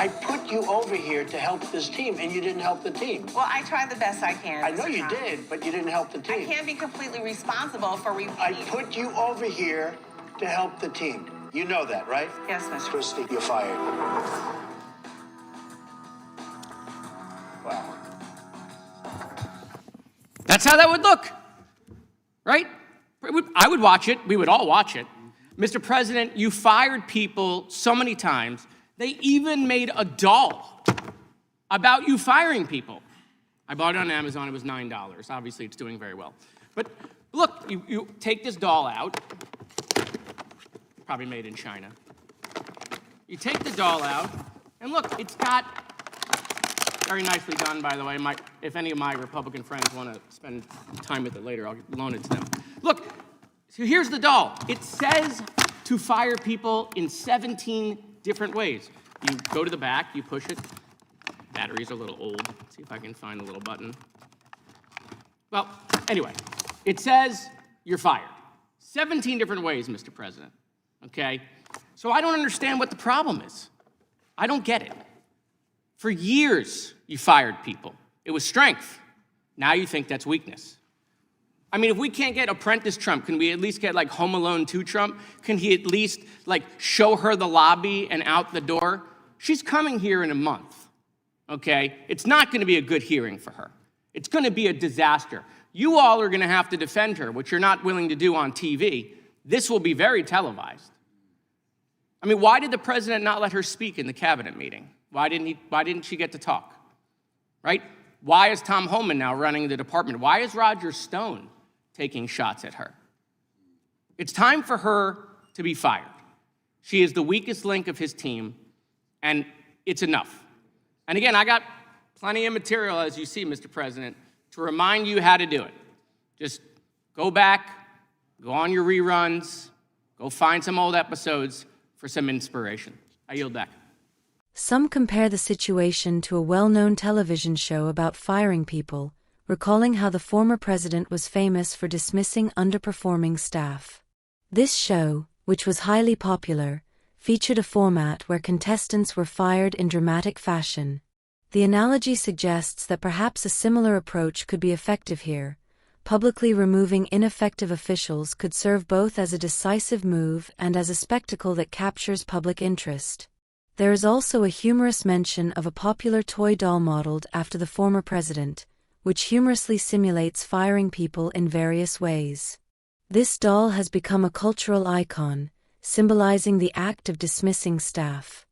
I put you over here to help this team, and you didn't help the team. Well, I tried the best I can. I know Mr. you Trump. did, but you didn't help the I team. can't be completely responsible for repeating. I put you over here to help the team. You know that, right? Yes, Mr. Kristi, you're fired. Wow. That's how that would look, right? I would watch it. We would all watch it. Mr. President, you fired people so many times, they even made a doll about you firing people. I bought it on Amazon. It was $9. Obviously, it's doing very well. But look, you take this doll out. Probably made in China. You take the doll out, and look, it's got, very nicely done, by the way. If any of my Republican friends want to spend time with it later, I'll loan it to them. Look, so here's the doll. It says to fire people in 17 different ways. You go to the back, you push it. Batteries are a little old. Let's see if I can find the little button. Well, anyway, it says you're fired. 17 different ways, Mr. President. Okay? So I don't understand what the problem is. I don't get it. For years, you fired people. It was strength. Now you think that's weakness. I mean, if we can't get Apprentice Trump, can we at least get, like, Home Alone 2 Trump? Can he at least, like, show her the lobby and out the door? She's coming here in a month, okay? It's not going to be a good hearing for her. It's going to be a disaster. You all are going to have to defend her, which you're not willing to do on TV. This will be very televised. I mean, why did the president not let her speak in the cabinet meeting? Why didn't she get to talk? Right? Why is Tom Homan now running the department? Why is Roger Stone taking shots at her? It's time for her to be fired. She is the weakest link of his team, and it's enough. And again, I got plenty of material, as you see, Mr. President, to remind you how to do it. Just go back, go on your reruns, go find some old episodes for some inspiration. I yield back. Some compare the situation to a well-known television show about firing people, recalling how the former president was famous for dismissing underperforming staff. This show, which was highly popular, featured a format where contestants were fired in dramatic fashion. The analogy suggests that perhaps a similar approach could be effective here. Publicly removing ineffective officials could serve both as a decisive move and as a spectacle that captures public interest. There is also a humorous mention of a popular toy doll modeled after the former president, which humorously simulates firing people in various ways. This doll has become a cultural icon, symbolizing the act of dismissing staff.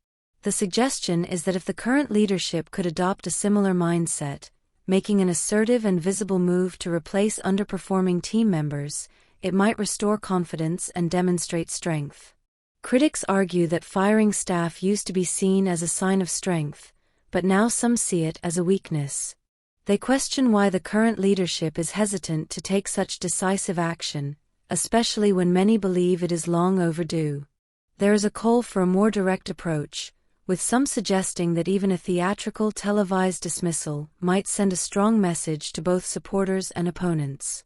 The suggestion is that if the current leadership could adopt a similar mindset, making an assertive and visible move to replace underperforming team members, it might restore confidence and demonstrate strength. Critics argue that firing staff used to be seen as a sign of strength, but now some see it as a weakness. They question why the current leadership is hesitant to take such decisive action, especially when many believe it is long overdue. There is a call for a more direct approach, with some suggesting that even a theatrical televised dismissal might send a strong message to both supporters and opponents.